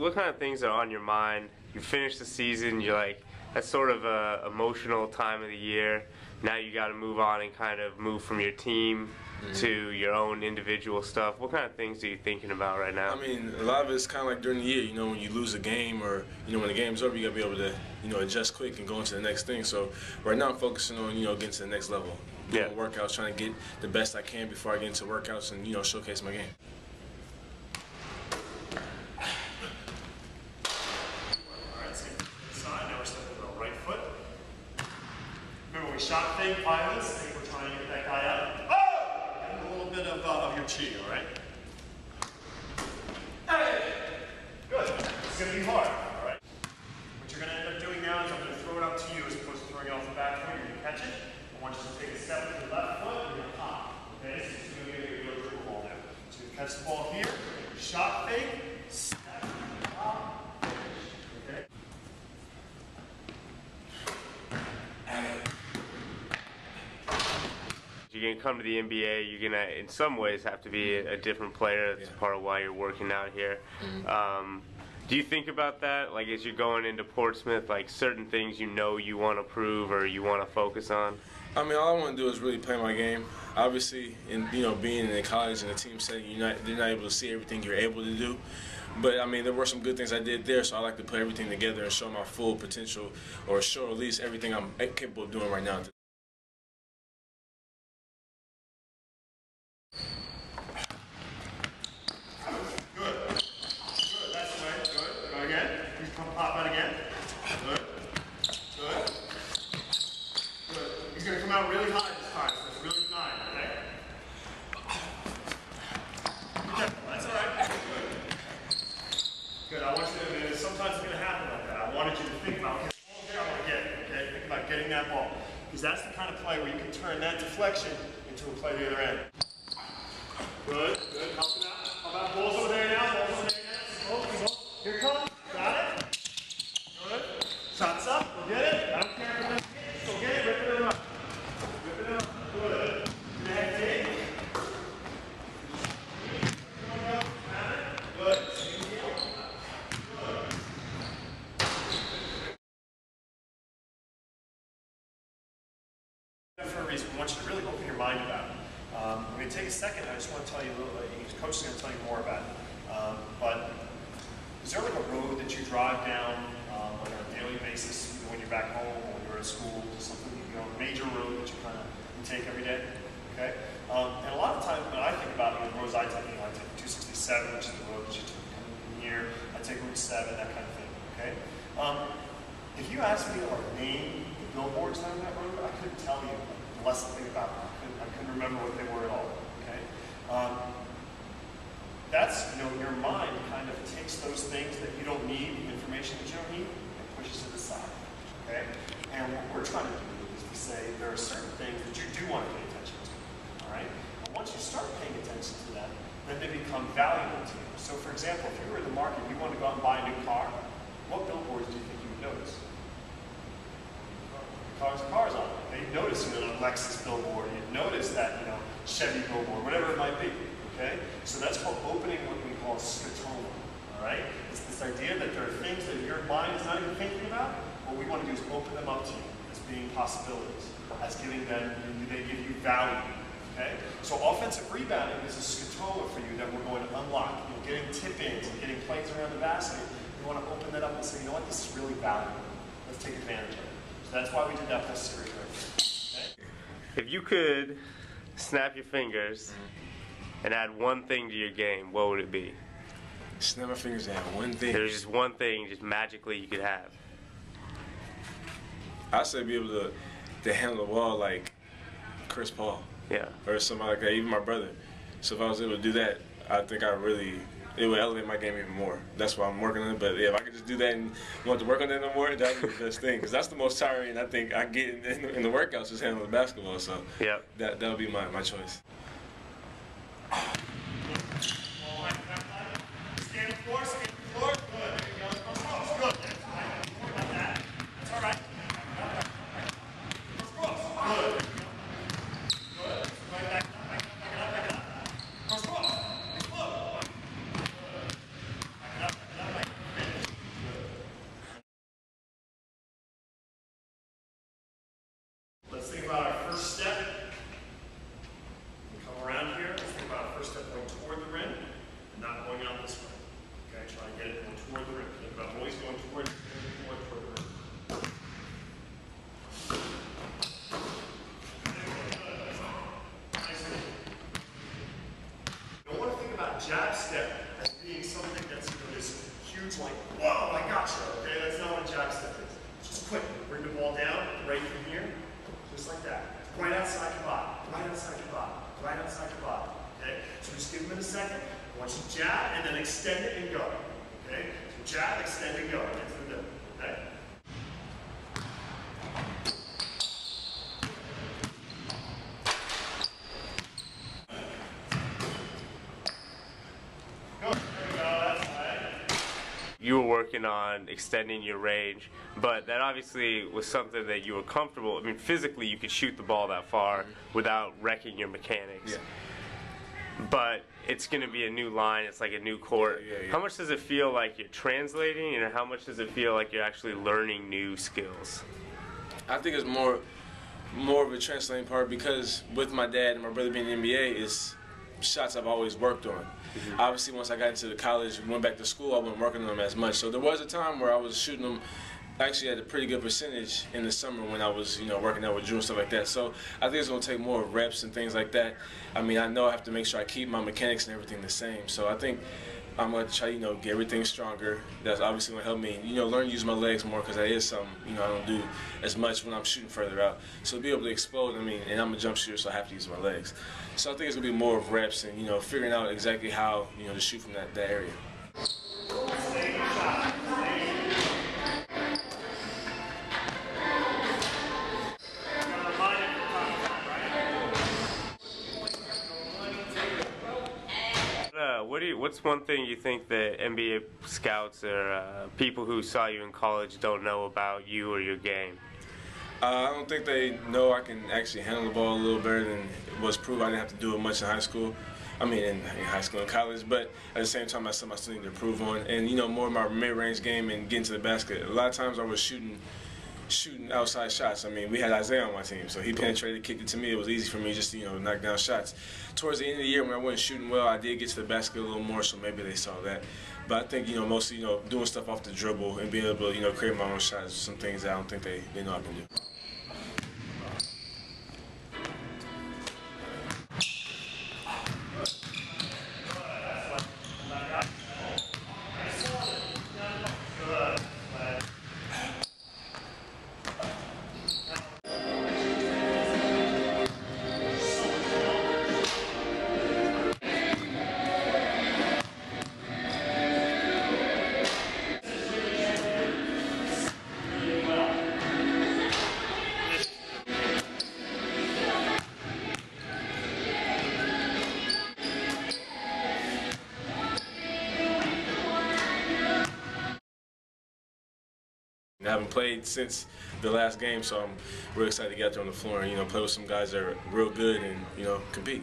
what kind of things are on your mind? You finish the season, you're like, that's sort of a emotional time of the year. Now you got to move on and kind of move from your team to your own individual stuff. What kind of things are you thinking about right now? I mean, a lot of it's kind of like during the year, when you lose a game or, when the game's over, you got to be able to, adjust quick and go into the next thing. So right now I'm focusing on, getting to the next level. Doing workouts, trying to get the best I can before I get into workouts and, showcase my game. We shot fake pilots. I think we're trying to get that guy out. Oh! Get a little bit of your chi, all right? Hey! Good. It's going to be hard, all right? What you're going to end up doing now is I'm going to throw it up to you as opposed to throwing it off the back foot. You're going to catch it. I want you to take a step with your left foot. You're going to pop. Okay? So it's going to give you a real dribble ball now. So you catch the ball here. Shot fake. Step. Pop. Finish. Okay? You're going to come to the NBA, you're going to, in some ways, have to be a different player. That's part of why you're working out here. Do you think about that, like as you're going into Portsmouth, like certain things you want to prove or you want to focus on? I mean, all I want to do is really play my game. Obviously, being in college and a team setting, they're not able to see everything you're able to do. But, I mean, there were some good things I did there, so I like to put everything together and show my full potential, or show at least everything I'm capable of doing right now. Pop out again. Good. Good. Good. He's going to come out really high this time, so it's really high, okay? That's all right. Good. Good. I want you to, sometimes it's going to happen like that. I wanted you to think about, okay, the ball there, I want to get it, okay? Think about getting that ball. Because that's the kind of play where you can turn that deflection into a play the other end. Good. Good. Help it out. How about balls over there now? Balls over there now. Here it comes. Got it? Shots up, go get it. I don't care if it's just go get it, rip it up. Rip it up. Good. Good head dig. Good. For a reason, we want you to really open your mind about it. I'm going to take a second. I just want to tell you a little bit. Coach is going to tell you more about it. But is there like a road that you drive down on a daily basis, when you're back home or when you're at school, something, a major road that you kind of take every day? Okay? And a lot of times when I think about the roads I take, I take 267, which is the road that you took coming here. I take Route 7, that kind of thing. Okay? If you asked me to name the billboards down that road, I couldn't tell you the less thing about them. I couldn't remember what they were at all. Okay? That's, your mind kind of takes those things that you don't need, information that you don't need, and pushes it aside, okay? And what we're trying to do is to say there are certain things that you do want to pay attention to, all right? And once you start paying attention to them, then they become valuable to you. So for example, if you were in the market and you want to go out and buy a new car, what billboards do you think you would notice? Cars on it. Okay? You'd notice a Lexus billboard, you'd notice that, Chevy billboard, whatever it might be. Okay? So that's called opening what we call scotoma. All right? It's this idea that there are things that your mind is not even thinking about. What we want to do is open them up to you as being possibilities, as giving them, they give you value. Okay? So offensive rebounding is a scotoma for you that we're going to unlock. Getting tip-ins and getting plays around the basket. We want to open that up and say, you know what, this is really valuable. Let's take advantage of it. So that's why we did that whole series right here. Okay? If you could snap your fingers and add one thing to your game, what would it be? Snap my fingers and add one thing. There's just one thing, just magically you could have. I'd say be able to handle the ball like Chris Paul. Yeah. Or somebody like that, even my brother. So if I was able to do that, I think it would elevate my game even more. That's why I'm working on it. But yeah, if I could just do that and want to work on that no more, that would be the best thing. Because that's the most tiring I think I get in the workouts, is handling basketball. So yep. that would be my choice. as being something that's this huge, like, whoa, I gotcha, okay? That's not what jab step is. Just quick, bring the ball down, right from here, just like that. Right outside your body, right outside your body, right outside your body, okay? So just give them in a second. I want you to jab and then extend it and go, okay? So jab, extend and go, into the middle, okay? You were working on extending your range, but that obviously was something that you were comfortable. I mean, physically, you could shoot the ball that far without wrecking your mechanics. Yeah. But it's going to be a new line. It's like a new court. Yeah. How much does it feel like you're translating, and how much does it feel like you're actually learning new skills? I think it's more of a translating part because with my dad and my brother being in the NBA, it's shots I've always worked on. Obviously, once I got into the college and went back to school, I wasn't working on them as much. So there was a time where I was shooting them actually at a pretty good percentage in the summer when I was, working out with Drew and stuff like that. So I think it's going to take more reps and things like that. I mean, I know I have to make sure I keep my mechanics and everything the same. So I think I'm going to try, get everything stronger. That's obviously going to help me, learn to use my legs more because that is something, I don't do as much when I'm shooting further out. So to be able to explode, and I'm a jump shooter, so I have to use my legs. So I think it's going to be more of reps and, figuring out exactly how, to shoot from that area. What's one thing you think that NBA scouts or people who saw you in college don't know about you or your game? I don't think they know I can actually handle the ball a little better than it was proved. I didn't have to do it much in high school. In high school and college, but at the same time, that's something I still need to improve on. And, more of my mid-range game and getting to the basket. A lot of times I was shooting outside shots. We had Isaiah on my team, so he penetrated, kicked it to me. It was easy for me just to, knock down shots. Towards the end of the year when I wasn't shooting well, I did get to the basket a little more, so maybe they saw that. But I think, mostly, doing stuff off the dribble and being able to, create my own shots, some things that I don't think they know I can do. I haven't played since the last game, so I'm really excited to get out there on the floor and play with some guys that are real good and compete.